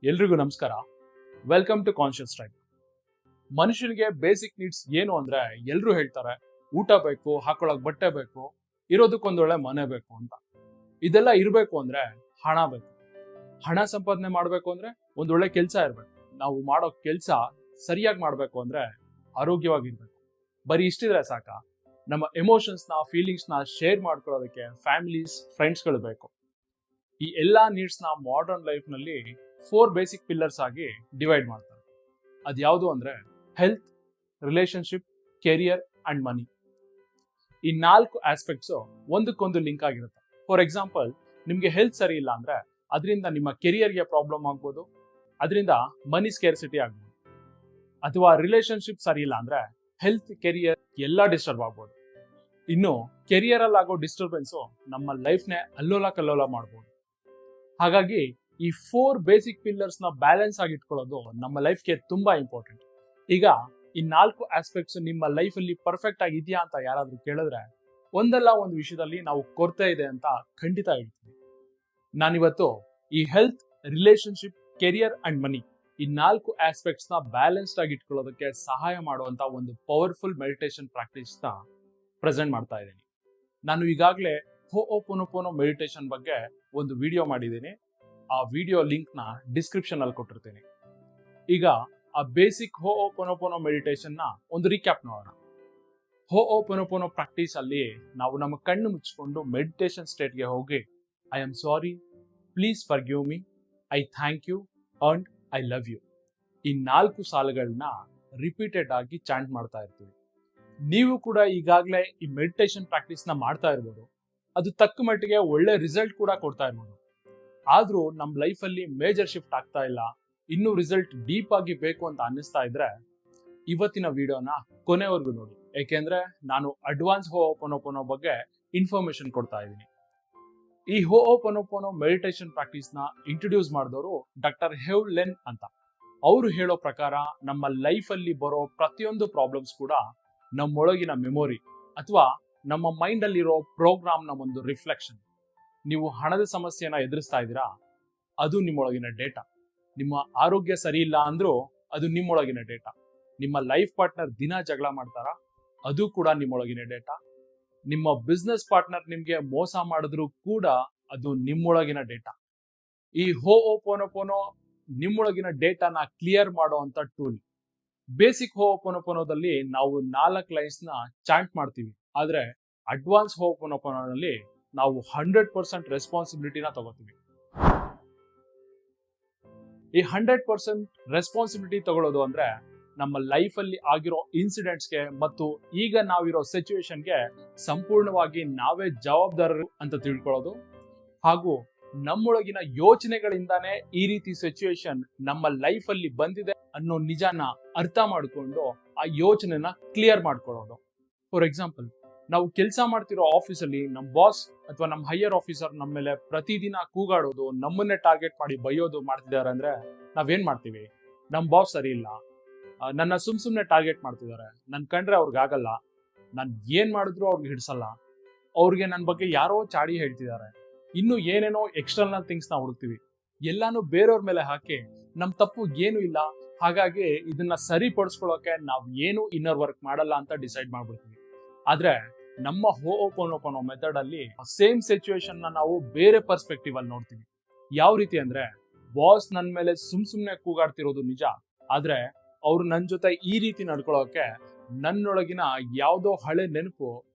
ಎಲ್ರಿಗೂ ನಮಸ್ಕಾರ. Welcome to conscious time. ಮನುಷ್ಯನಿಗೆ ಬೇಸಿಕ್ ನೀಡ್ಸ್ ಏನು ಅಂದ್ರೆ ಎಲ್ರು ಹೇಳ್ತಾರೆ ಊಟ ಬೇಕು, ಹಾಕೊಳ್ಳೋಕ್ ಬಟ್ಟೆ ಬೇಕು, ಇರೋದಕ್ಕೊಂದೊಳ್ಳೆ ಮನೆ ಬೇಕು ಅಂತ. ಇದೆಲ್ಲ ಇರಬೇಕು ಅಂದ್ರೆ ಹಣ ಬೇಕು. ಹಣ ಸಂಪಾದನೆ ಮಾಡಬೇಕು ಅಂದ್ರೆ ಒಂದೊಳ್ಳೆ ಕೆಲಸ ಇರಬೇಕು. ನಾವು ಮಾಡೋ ಕೆಲಸ ಸರಿಯಾಗಿ ಮಾಡಬೇಕು ಅಂದ್ರೆ ಆರೋಗ್ಯವಾಗಿರ್ಬೇಕು. ಬರೀ ಇಷ್ಟಿದ್ರೆ ಸಾಕ? ನಮ್ಮ ಎಮೋಷನ್ಸ್ನ, ಫೀಲಿಂಗ್ಸ್ನ ಶೇರ್ ಮಾಡ್ಕೊಳ್ಳೋದಕ್ಕೆ ಫ್ಯಾಮಿಲೀಸ್, ಫ್ರೆಂಡ್ಸ್ಗಳು ಬೇಕು. ಈ ಎಲ್ಲಾ ನೀಡ್ಸ್ನ ಮಾಡರ್ನ್ ಲೈಫ್ ನಲ್ಲಿ 4 ಬೇಸಿಕ್ ಪಿಲ್ಲರ್ಸ್ ಆಗಿ ಡಿವೈಡ್ ಮಾಡ್ತಾರೆ. ಅದ್ಯಾವುದು ಅಂದ್ರೆ ಹೆಲ್ತ್, ರಿಲೇಶನ್ಶಿಪ್, ಕೆರಿಯರ್ ಅಂಡ್ ಮನಿ. ಈ 4 ಆಸ್ಪೆಕ್ಟ್ಸ್ ಒಂದಕ್ಕೊಂದು ಲಿಂಕ್ ಆಗಿರುತ್ತೆ. ಫಾರ್ ಎಕ್ಸಾಂಪಲ್, ನಿಮ್ಗೆ ಹೆಲ್ತ್ ಸರಿ ಇಲ್ಲ ಅಂದ್ರೆ ಅದರಿಂದ ನಿಮ್ಮ ಕೆರಿಯರ್ಗೆ ಪ್ರಾಬ್ಲಮ್ ಆಗ್ಬೋದು, ಅದರಿಂದ ಮನಿ ಸ್ಕೇರ್ಸಿಟಿ ಆಗ್ಬೋದು. ಅಥವಾ ರಿಲೇಶನ್ಶಿಪ್ ಸರಿ ಇಲ್ಲ ಅಂದ್ರೆ ಹೆಲ್ತ್, ಕೆರಿಯರ್ ಎಲ್ಲ ಡಿಸ್ಟರ್ಬ್ ಆಗ್ಬೋದು. ಇನ್ನು ಕೆರಿಯರ್ ಅಲ್ಲಿ ಆಗೋ ಡಿಸ್ಟರ್ಬೆನ್ಸ್ ನಮ್ಮ ಲೈಫ್ನೇ ಅಲ್ಲೋಲ ಕಲ್ಲೋಲ ಮಾಡ್ಬೋದು. ಹಾಗಾಗಿ ಈ 4 ಬೇಸಿಕ್ ಪಿಲ್ಲರ್ಸ್ ನ ಬ್ಯಾಲೆನ್ಸ್ ಆಗಿ ಇಟ್ಕೊಳ್ಳೋದು ನಮ್ಮ ಲೈಫ್ಗೆ ತುಂಬಾ ಇಂಪಾರ್ಟೆಂಟ್. ಈಗ ಈ 4 ಆಸ್ಪೆಕ್ಟ್ಸ್ ನಿಮ್ಮ ಲೈಫ್ ಅಲ್ಲಿ ಪರ್ಫೆಕ್ಟ್ ಆಗಿ ಇದೆಯಾ ಅಂತ ಯಾರಾದ್ರೂ ಕೇಳಿದ್ರೆ ಒಂದಲ್ಲ ಒಂದು ವಿಷಯದಲ್ಲಿ ನಾವು ಕೊರತೆ ಇದೆ ಅಂತ ಖಂಡಿತ ಹೇಳ್ತೀವಿ. ನಾನಿವತ್ತು ಈ ಹೆಲ್ತ್, ರಿಲೇಶನ್ಶಿಪ್, ಕೆರಿಯರ್ ಅಂಡ್ ಮನಿ ಈ 4 ಆಸ್ಪೆಕ್ಟ್ಸ್ ನ ಬ್ಯಾಲೆನ್ಸ್ಡ್ ಆಗಿ ಇಟ್ಕೊಳ್ಳೋದಕ್ಕೆ ಸಹಾಯ ಮಾಡುವಂತ ಒಂದು ಪವರ್ಫುಲ್ ಮೆಡಿಟೇಷನ್ ಪ್ರಾಕ್ಟೀಸ್ ನ ಪ್ರೆಸೆಂಟ್ ಮಾಡ್ತಾ ಇದ್ದೀನಿ. ನಾನು ಈಗಾಗಲೇ ಹೋಒಪೊನೊಪೊನೊ ಮೆಡಿಟೇಷನ್ ಬಗ್ಗೆ ಒಂದು ವಿಡಿಯೋ ಮಾಡಿದ್ದೀನಿ. ಆ ವಿಡಿಯೋ ಲಿಂಕ್ ನ ಡಿಸ್ಕ್ರಿಪ್ಷನ್ ಅಲ್ಲಿ ಕೊಟ್ಟಿರ್ತೀನಿ. ಈಗ ಆ ಬೇಸಿಕ್ ಹೋಒಪೊನೊಪೊನೊ ಮೆಡಿಟೇಷನ್ ನ ಒಂದು ರೀಕ್ಯಾಪ್ ನೋಡೋಣ. ಹೋಒಪೊನೊಪೊನೊ ಪ್ರಾಕ್ಟೀಸ್ ಅಲ್ಲಿ ನಾವು ನಮ್ಮ ಕಣ್ಣು ಮುಚ್ಚಿಕೊಂಡು ಮೆಡಿಟೇಷನ್ ಸ್ಟೇಟ್ಗೆ ಹೋಗಿ I am sorry, please forgive me, I thank you and I love you ಈ 4 ಸಾಲುಗಳನ್ನ ರಿಪೀಟೆಡ್ ಆಗಿ ಚಾಂಟ್ ಮಾಡ್ತಾ ಇರ್ತೀವಿ. ನೀವು ಕೂಡ ಈಗಾಗಲೇ ಈ ಮೆಡಿಟೇಷನ್ ಪ್ರಾಕ್ಟೀಸ್ ನ ಮಾಡ್ತಾ ಇರ್ಬೋದು. ಅದು ತಕ್ಕ ಮಟ್ಟಿಗೆ ಒಳ್ಳೆ ರಿಸಲ್ಟ್ ಕೂಡ ಕೊಡ್ತಾ ಇರ್ಬೋದು. ಆದ್ರೂ ನಮ್ಮ ಲೈಫಲ್ಲಿ ಮೇಜರ್ ಶಿಫ್ಟ್ ಆಗ್ತಾ ಇಲ್ಲ, ಇನ್ನೂ ರಿಸಲ್ಟ್ ಡೀಪ್ ಆಗಿ ಬೇಕು ಅಂತ ಅನ್ನಿಸ್ತಾ ಇದ್ರೆ ಇವತ್ತಿನ ವಿಡಿಯೋನ ಕೊನೆವರೆಗೂ ನೋಡಿ. ಯಾಕೆಂದ್ರೆ ನಾನು ಅಡ್ವಾನ್ಸ್ ಹೋಒಪೊನೊಪೊನೊ ಬಗ್ಗೆ ಇನ್ಫಾರ್ಮೇಶನ್ ಕೊಡ್ತಾ ಇದ್ದೀನಿ. ಈ ಹೋಒಪೊನೊಪೊನೊ ಮೆಡಿಟೇಷನ್ ಪ್ರಾಕ್ಟೀಸ್ ನ ಇಂಟ್ರೊಡ್ಯೂಸ್ ಮಾಡಿದವರು ಡಾಕ್ಟರ್ ಹೆವ್ ಲೆನ್ ಅಂತ. ಅವರು ಹೇಳೋ ಪ್ರಕಾರ ನಮ್ಮ ಲೈಫ್ ಅಲ್ಲಿ ಬರೋ ಪ್ರತಿಯೊಂದು ಪ್ರಾಬ್ಲಮ್ಸ್ ಕೂಡ ನಮ್ಮೊಳಗಿನ ಮೆಮೊರಿ ಅಥವಾ ನಮ್ಮ ಮೈಂಡ್ ಅಲ್ಲಿರೋ ಪ್ರೋಗ್ರಾಮ್ ನ ಒಂದು ರಿಫ್ಲೆಕ್ಷನ್. ನೀವು ಹಣದ ಸಮಸ್ಯೆನ ಎದುರಿಸ್ತಾ ಇದ್ದೀರಾ, ಅದು ನಿಮ್ಮೊಳಗಿನ ಡೇಟಾ. ನಿಮ್ಮ ಆರೋಗ್ಯ ಸರಿ ಇಲ್ಲ ಅಂದ್ರೂ ಅದು ನಿಮ್ಮೊಳಗಿನ ಡೇಟಾ. ನಿಮ್ಮ ಲೈಫ್ ಪಾರ್ಟ್ನರ್ ದಿನ ಜಗಳ ಮಾಡ್ತಾರಾ, ಅದು ಕೂಡ ನಿಮ್ಮೊಳಗಿನ ಡೇಟಾ. ನಿಮ್ಮ ಬಿಸ್ನೆಸ್ ಪಾರ್ಟ್ನರ್ ನಿಮ್ಗೆ ಮೋಸ ಮಾಡಿದ್ರು ಕೂಡ ಅದು ನಿಮ್ಮೊಳಗಿನ ಡೇಟಾ. ಈ ಹೋಒಪೊನೊಪೊನೊ ನಿಮ್ಮೊಳಗಿನ ಡೇಟಾನ ಕ್ಲಿಯರ್ ಮಾಡುವಂತ ಟೂಲ್. ಬೇಸಿಕ್ ಹೋಒಪೊನೊಪೊನೊದಲ್ಲಿ ನಾವು 4 ಲೈನ್ಸ್ ನ ಚಾಂಟ್ ಮಾಡ್ತೀವಿ. ಆದ್ರೆ ಅಡ್ವಾನ್ಸ್ ಹೋಒಪೊನೊಪೊನೊದಲ್ಲಿ ನಾವು 100% ರೆಸ್ಪಾನ್ಸಿಬಿಲಿಟಿನ ತಗೋತೀವಿ. ಈ 100% ರೆಸ್ಪಾನ್ಸಿಬಿಲಿಟಿ ತಗೊಳ್ಳೋದು ಅಂದ್ರೆ ನಮ್ಮ ಲೈಫ್ ಅಲ್ಲಿ ಆಗಿರೋ ಇನ್ಸಿಡೆಂಟ್ಸ್ಗೆ ಮತ್ತು ಈಗ ನಾವಿರೋ ಸಿಚುವೇಶನ್ಗೆ ಸಂಪೂರ್ಣವಾಗಿ ನಾವೇ ಜವಾಬ್ದಾರರು ಅಂತ ತಿಳ್ಕೊಳ್ಳೋದು. ಹಾಗೂ ನಮ್ಮೊಳಗಿನ ಯೋಚನೆಗಳಿಂದಾನೇ ಈ ರೀತಿ ಸಿಚುವೇಶನ್ ನಮ್ಮ ಲೈಫ್ ಅಲ್ಲಿ ಬಂದಿದೆ ಅನ್ನೋ ನಿಜಾನ ಅರ್ಥ ಮಾಡಿಕೊಂಡು ಆ ಯೋಚನೆನ ಕ್ಲಿಯರ್ ಮಾಡ್ಕೊಳ್ಳೋದು. ಫಾರ್ ಎಕ್ಸಾಂಪಲ್, ನಾವು ಕೆಲಸ ಮಾಡ್ತಿರೋ ಆಫೀಸಲ್ಲಿ ನಮ್ಮ ಬಾಸ್ ಅಥವಾ ನಮ್ಮ ಹೈಯರ್ ಆಫೀಸರ್ ನಮ್ಮ ಮೇಲೆ ಪ್ರತಿದಿನ ಕೂಗಾಡೋದು, ನಮ್ಮನ್ನೇ ಟಾರ್ಗೆಟ್ ಮಾಡಿ ಬೈಯೋದು ಮಾಡ್ತಿದ್ದಾರೆ ಅಂದ್ರೆ ನಾವೇನ್ ಮಾಡ್ತೀವಿ? ನಮ್ಮ ಬಾಸ್ ಸರಿ ಇಲ್ಲ, ನನ್ನ ಸುಮ್ನೆ ಟಾರ್ಗೆಟ್ ಮಾಡ್ತಿದ್ದಾರೆ, ನನ್ ಕಂಡ್ರೆ ಅವ್ರಿಗೆ ಆಗಲ್ಲ, ನಾನ್ ಏನ್ ಮಾಡಿದ್ರು ಅವ್ರಿಗೆ ಹಿಡ್ಸಲ್ಲ, ಅವ್ರಿಗೆ ನನ್ನ ಬಗ್ಗೆ ಯಾರೋ ಚಾಡಿ ಹೇಳ್ತಿದ್ದಾರೆ, ಇನ್ನು ಏನೇನೋ ಎಕ್ಸ್ಟರ್ನಲ್ ಥಿಂಗ್ಸ್ ನ ಹುಡುಕ್ತಿವಿ. ಎಲ್ಲಾನು ಬೇರೆಯವ್ರ ಮೇಲೆ ಹಾಕಿ ನಮ್ ತಪ್ಪು ಏನು ಇಲ್ಲ, ಹಾಗಾಗಿ ಇದನ್ನ ಸರಿಪಡಿಸ್ಕೊಳ್ಳೋಕೆ ನಾವ್ ಏನು ಇನ್ನರ್ ವರ್ಕ್ ಮಾಡಲ್ಲ ಅಂತ ಡಿಸೈಡ್ ಮಾಡ್ಬಿಡ್ತೀವಿ. ಆದ್ರೆ ನಮ್ಮ ಹೋಒಪೊನೊಪೊನೊ ಮೆಥಡ್ ಅಲ್ಲಿ ಸೇಮ್ ಸಿಚುವೇಶನ್ ನ ನಾವು ಬೇರೆ ಪರ್ಸ್ಪೆಕ್ಟಿವ್ ಅಲ್ಲಿ ನೋಡ್ತೀವಿ. ಯಾವ ರೀತಿ ಅಂದ್ರೆ, ಬಾಸ್ ನನ್ ಮೇಲೆ ಸುಮ್ನೆ ಕೂಗಾಡ್ತಿರೋದು ನಿಜ, ಆದ್ರೆ ಅವ್ರು ನನ್ ಜೊತೆ ಈ ರೀತಿ ನಡ್ಕೊಳ್ಳೋಕೆ ನನ್ನೊಳಗಿನ ಯಾವ್ದೋ ಹಳೆ ನೆನಪು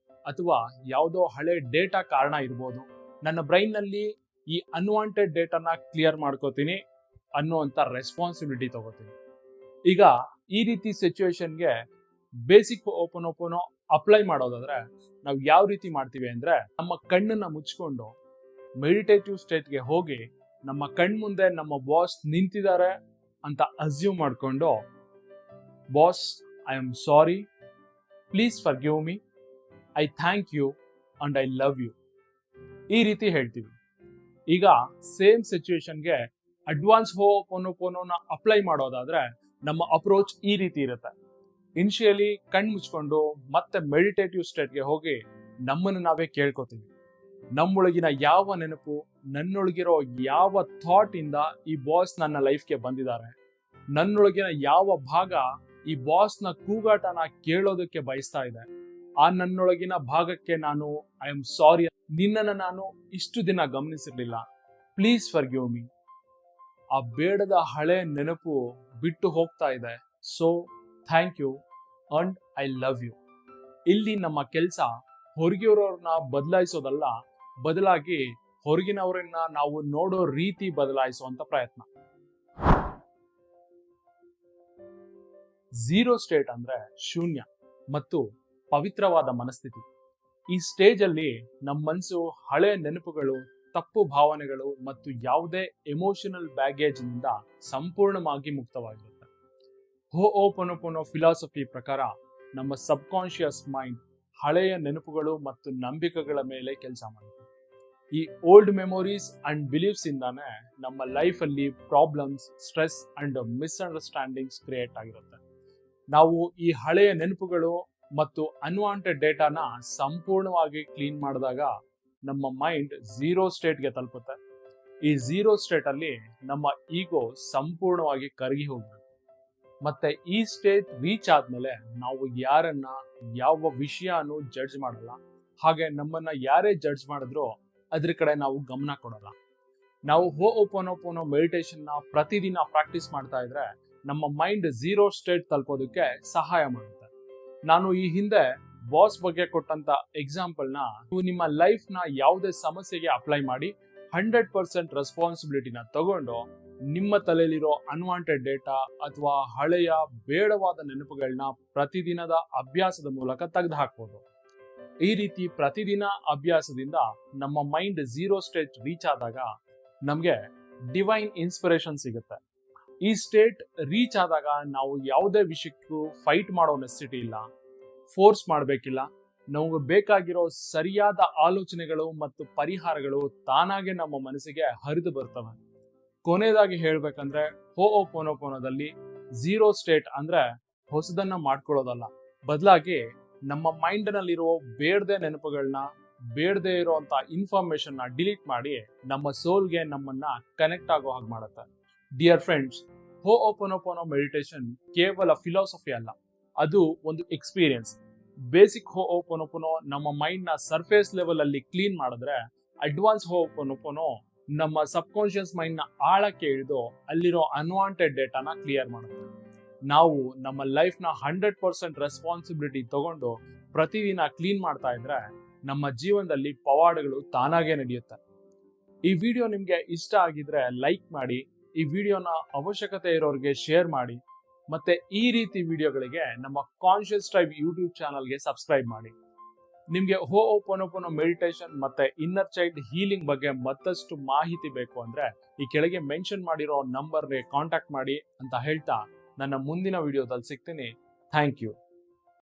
ಅಥವಾ ಯಾವ್ದೋ ಹಳೆ ಡೇಟಾ ಕಾರಣ ಇರ್ಬೋದು. ನನ್ನ ಬ್ರೈನ್ ನಲ್ಲಿ ಈ ಅನ್ವಾಂಟೆಡ್ ಡೇಟಾನ ಕ್ಲಿಯರ್ ಮಾಡ್ಕೋತೀನಿ ಅನ್ನುವಂತ ರೆಸ್ಪಾನ್ಸಿಬಿಲಿಟಿ ತಗೋತೀನಿ. ಈಗ ಈ ರೀತಿ ಸಿಚುವೇಶನ್ಗೆ ಬೇಸಿಕ್ ಹೋಒಪೊನೊಪೊನೊ ಅಪ್ಲೈ ಮಾಡೋದಾದ್ರೆ ನಾವು ಯಾವ ರೀತಿ ಮಾಡ್ತೀವಿ ಅಂದ್ರೆ, ನಮ್ಮ ಕಣ್ಣನ್ನ ಮುಚ್ಕೊಂಡು ಮೆಡಿಟೇಟಿವ್ ಸ್ಟೇಟ್ಗೆ ಹೋಗಿ ನಮ್ಮ ಕಣ್ ಮುಂದೆ ನಮ್ಮ ಬಾಸ್ ನಿಂತಿದ್ದಾರೆ ಅಂತ ಅಸ್ಯೂಮ್ ಮಾಡ್ಕೊಂಡು, boss I am sorry, please forgive me, I thank you and I love you ಈ ರೀತಿ ಹೇಳ್ತೀವಿ. ಈಗ ಸೇಮ್ ಸಿಚುವೇಶನ್ಗೆ ಅಡ್ವಾನ್ಸ್ ಹೋಒಪೊನೊಪೊನೊನ ಅಪ್ಲೈ ಮಾಡೋದಾದ್ರೆ ನಮ್ಮ ಅಪ್ರೋಚ್ ಈ ರೀತಿ ಇರುತ್ತೆ. ಇನಿಷಿಯಲಿ ಕಣ್ ಮುಚ್ಕೊಂಡು ಮತ್ತೆ ಮೆಡಿಟೇಟಿವ್ ಸ್ಟೇಟ್ಗೆ ಹೋಗಿ ನಮ್ಮನ್ನು ನಾವೇ ಕೇಳ್ಕೊತೀವಿ, ನಮ್ಮೊಳಗಿನ ಯಾವ ನೆನಪು, ನನ್ನೊಳಗಿರೋ ಯಾವ ಥಾಟ್ ಇಂದ ಈ ಬಾಸ್ ನನ್ನ ಲೈಫ್ಗೆ ಬಂದಿದ್ದಾರೆ, ನನ್ನೊಳಗಿನ ಯಾವ ಭಾಗ ಈ ಬಾಸ್ನ ಕೂಗಾಟನ ಕೇಳೋದಕ್ಕೆ ಬಯಸ್ತಾ ಇದೆ, ಆ ನನ್ನೊಳಗಿನ ಭಾಗಕ್ಕೆ ನಾನು ಐ ಆಮ್ ಸಾರಿ, ನಿನ್ನನ್ನು ನಾನು ಇಷ್ಟು ದಿನ ಗಮನಿಸಿರ್ಲಿಲ್ಲ, ಪ್ಲೀಸ್ ಫರ್ಗಿವ್ ಮೀ. ಆ ಬೇಡದ ಹಳೆ ನೆನಪು ಬಿಟ್ಟು ಹೋಗ್ತಾ ಇದೆ. So thank you and I love you. ಇಲ್ಲಿ ನಮ್ಮ ಕೆಲಸ ಹೊರಗಿರೋರನ್ನ ಬದಲಾಯಿಸೋದಲ್ಲ, ಬದಲಾಗಿ ಹೊರಗಿನವರನ್ನ ನಾವು ನೋಡೋ ರೀತಿ ಬದಲಾಯಿಸುವಂತ ಪ್ರಯತ್ನ. ಝೀರೋ ಸ್ಟೇಟ್ ಅಂದ್ರೆ ಶೂನ್ಯ ಮತ್ತು ಪವಿತ್ರವಾದ ಮನಸ್ಥಿತಿ. ಈ ಸ್ಟೇಜ್ ಅಲ್ಲಿ ನಮ್ಮ ಮನಸ್ಸು ಹಳೆ ನೆನಪುಗಳು, ತಪ್ಪು ಭಾವನೆಗಳು ಮತ್ತು ಯಾವುದೇ ಎಮೋಷನಲ್ ಬ್ಯಾಗೇಜ್ ನಿಂದ ಸಂಪೂರ್ಣವಾಗಿ ಮುಕ್ತವಾಗಿರುತ್ತೆ. ಹೋಒಪೊನೊಪೊನೊ ಫಿಲಾಸಫಿ ಪ್ರಕಾರ ನಮ್ಮ ಸಬ್ ಕಾನ್ಶಿಯಸ್ ಮೈಂಡ್ ಹಳೆಯ ನೆನಪುಗಳು ಮತ್ತು ನಂಬಿಕೆಗಳ ಮೇಲೆ ಕೆಲಸ ಮಾಡುತ್ತೆ. ಈ ಓಲ್ಡ್ ಮೆಮೊರೀಸ್ ಅಂಡ್ ಬಿಲೀಫ್ಸ್ ಇಂದಾನೆ ನಮ್ಮ ಲೈಫ್ ಅಲ್ಲಿ problems, stress and misunderstandings create ಆಗಿರುತ್ತೆ. ನಾವು ಈ ಹಳೆಯ ನೆನಪುಗಳು ಮತ್ತು ಅನ್ವಾಂಟೆಡ್ ಡೇಟಾನ ಸಂಪೂರ್ಣವಾಗಿ ಕ್ಲೀನ್ ಮಾಡಿದಾಗ ನಮ್ಮ ಮೈಂಡ್ ಝೀರೋ ಸ್ಟೇಟ್ಗೆ ತಲುಪುತ್ತೆ. ಈ ಝೀರೋ ಸ್ಟೇಟ್ ಅಲ್ಲಿ ನಮ್ಮ ಈಗೋ ಸಂಪೂರ್ಣವಾಗಿ ಕರಗಿ ಹೋಗುತ್ತೆ. ಮತ್ತೆ ಈ ಸ್ಟೇಟ್ ರೀಚ್ ಆದ್ಮೇಲೆ ನಾವು ಯಾರನ್ನ, ಯಾವ ವಿಷಯನೂ ಜಡ್ಜ್ ಮಾಡಲ್ಲ. ಹಾಗೆ ನಮ್ಮನ್ನ ಯಾರೇ ಜಡ್ಜ್ ಮಾಡಿದ್ರು ಅದ್ರ ಕಡೆ ನಾವು ಗಮನ ಕೊಡಲ್ಲ. ನಾವು ಹೋಒಪೊನೊಪೊನೊ ಮೆಡಿಟೇಷನ್ ನ ಪ್ರತಿದಿನ ಪ್ರಾಕ್ಟೀಸ್ ಮಾಡ್ತಾ ಇದ್ರೆ ನಮ್ಮ ಮೈಂಡ್ ಝೀರೋ ಸ್ಟೇಟ್ ತಲುಪೋದಕ್ಕೆ ಸಹಾಯ ಮಾಡುತ್ತೆ. ನಾನು ಈ ಹಿಂದೆ ಬಾಸ್ ಬಗ್ಗೆ ಕೊಟ್ಟಂತ ಎಕ್ಸಾಂಪಲ್ನ ನೀವು ನಿಮ್ಮ ಲೈಫ್ ನ ಯಾವುದೇ ಸಮಸ್ಯೆಗೆ ಅಪ್ಲೈ ಮಾಡಿ 100% ರೆಸ್ಪಾನ್ಸಿಬಿಲಿಟಿನ ತಗೊಂಡು ನಿಮ್ಮ ತಲೆಯಲ್ಲಿರೋ ಅನ್ವಾಂಟೆಡ್ ಡೇಟಾ ಅಥವಾ ಹಳೆಯ ಬೇಡವಾದ ನೆನಪುಗಳನ್ನ ಪ್ರತಿದಿನದ ಅಭ್ಯಾಸದ ಮೂಲಕ ತೆಗೆದು ಹಾಕ್ಬೋದು. ಈ ರೀತಿ ಪ್ರತಿದಿನ ಅಭ್ಯಾಸದಿಂದ ನಮ್ಮ ಮೈಂಡ್ ಝೀರೋ ಸ್ಟೇಟ್ ರೀಚ್ ಆದಾಗ ನಮಗೆ ಡಿವೈನ್ ಇನ್ಸ್ಪಿರೇಷನ್ ಸಿಗುತ್ತೆ. ಈ ಸ್ಟೇಟ್ ರೀಚ್ ಆದಾಗ ನಾವು ಯಾವುದೇ ವಿಷಯಕ್ಕೂ ಫೈಟ್ ಮಾಡೋ ನೆಸೆಸಿಟಿ ಇಲ್ಲ, ಫೋರ್ಸ್ ಮಾಡಬೇಕಿಲ್ಲ. ನಮಗೆ ಬೇಕಾಗಿರೋ ಸರಿಯಾದ ಆಲೋಚನೆಗಳು ಮತ್ತು ಪರಿಹಾರಗಳು ತಾನಾಗೆ ನಮ್ಮ ಮನಸ್ಸಿಗೆ ಹರಿದು ಬರ್ತವೆ. ಕೊನೆಯದಾಗಿ ಹೇಳ್ಬೇಕಂದ್ರೆ ಹೋಒಪೊನೊಪೊನೊದಲ್ಲಿ ಝೀರೋ ಸ್ಟೇಟ್ ಅಂದ್ರೆ ಹೊಸದನ್ನ ಮಾಡ್ಕೊಳ್ಳೋದಲ್ಲ, ಬದಲಾಗಿ ನಮ್ಮ ಮೈಂಡ್ ನಲ್ಲಿರೋ ಬೇಡದೆ ನೆನಪುಗಳನ್ನ, ಬೇಡದೆ ಇರುವಂತ ಇನ್ಫಾರ್ಮೇಶನ್ ನ ಡಿಲೀಟ್ ಮಾಡಿ ನಮ್ಮ ಸೋಲ್ಗೆ ನಮ್ಮನ್ನ ಕನೆಕ್ಟ್ ಆಗೋ ಹಾಗೆ ಮಾಡುತ್ತೆ. ಡಿಯರ್ ಫ್ರೆಂಡ್ಸ್, ಹೋಒಪೊನೊಪೊನೊ ಮೆಡಿಟೇಷನ್ ಕೇವಲ ಫಿಲಾಸಫಿ ಅಲ್ಲ, ಅದು ಒಂದು ಎಕ್ಸ್ಪೀರಿಯನ್ಸ್. ಬೇಸಿಕ್ ಹೋಒಪೊನೊಪೊನೊ ನಮ್ಮ ಮೈಂಡ್ ನ ಸರ್ಫೇಸ್ ಲೆವೆಲ್ ಅಲ್ಲಿ ಕ್ಲೀನ್ ಮಾಡಿದ್ರೆ, ಅಡ್ವಾನ್ಸ್ ಹೋಒಪೊನೊಪೊನೊ ನಮ್ಮ ಸಬ್ ಕಾನ್ಶಿಯಸ್ ಮೈಂಡ್ ನ ಆಳಕ್ಕೆ ಇಳಿದು ಅಲ್ಲಿರೋ ಅನ್ವಾಂಟೆಡ್ ಡೇಟಾನ ಕ್ಲಿಯರ್ ಮಾಡುತ್ತೆ. ನಾವು ನಮ್ಮ ಲೈಫ್ ನ 100% ರೆಸ್ಪಾನ್ಸಿಬಿಲಿಟಿ ತಗೊಂಡು ಪ್ರತಿದಿನ ಕ್ಲೀನ್ ಮಾಡ್ತಾ ಇದ್ರೆ ನಮ್ಮ ಜೀವನದಲ್ಲಿ ಪವಾಡಗಳು ತಾನಾಗೆ ನಡೆಯುತ್ತೆ. ಈ ವಿಡಿಯೋ ನಿಮ್ಗೆ ಇಷ್ಟ ಆಗಿದ್ರೆ ಲೈಕ್ ಮಾಡಿ, ಈ ವಿಡಿಯೋನ ಅವಶ್ಯಕತೆ ಇರೋರಿಗೆ ಶೇರ್ ಮಾಡಿ, ಮತ್ತೆ ಈ ರೀತಿ ವಿಡಿಯೋಗಳಿಗೆ ನಮ್ಮ ಕಾನ್ಶಿಯಸ್ ಟ್ರೈಬ್ ಯೂಟ್ಯೂಬ್ ಚಾನಲ್ಗೆ ಸಬ್ಸ್ಕ್ರೈಬ್ ಮಾಡಿ. ನಿಮ್ಗೆ ಹೋಒಪೊನೊಪೊನೊ ಮೆಡಿಟೇಷನ್ ಮತ್ತೆ ಇನ್ನರ್ ಚೈಲ್ಡ್ ಹೀಲಿಂಗ್ ಬಗ್ಗೆ ಮತ್ತಷ್ಟು ಮಾಹಿತಿ ಬೇಕು ಅಂದ್ರೆ ಈ ಕೆಳಗೆ ಮೆನ್ಷನ್ ಮಾಡಿರೋ ನಂಬರ್ಗೆ ಕಾಂಟ್ಯಾಕ್ಟ್ ಮಾಡಿ ಅಂತ ಹೇಳ್ತಾ ನನ್ನ ಮುಂದಿನ ವಿಡಿಯೋದಲ್ಲಿ ಸಿಗ್ತೀನಿ. Thank you.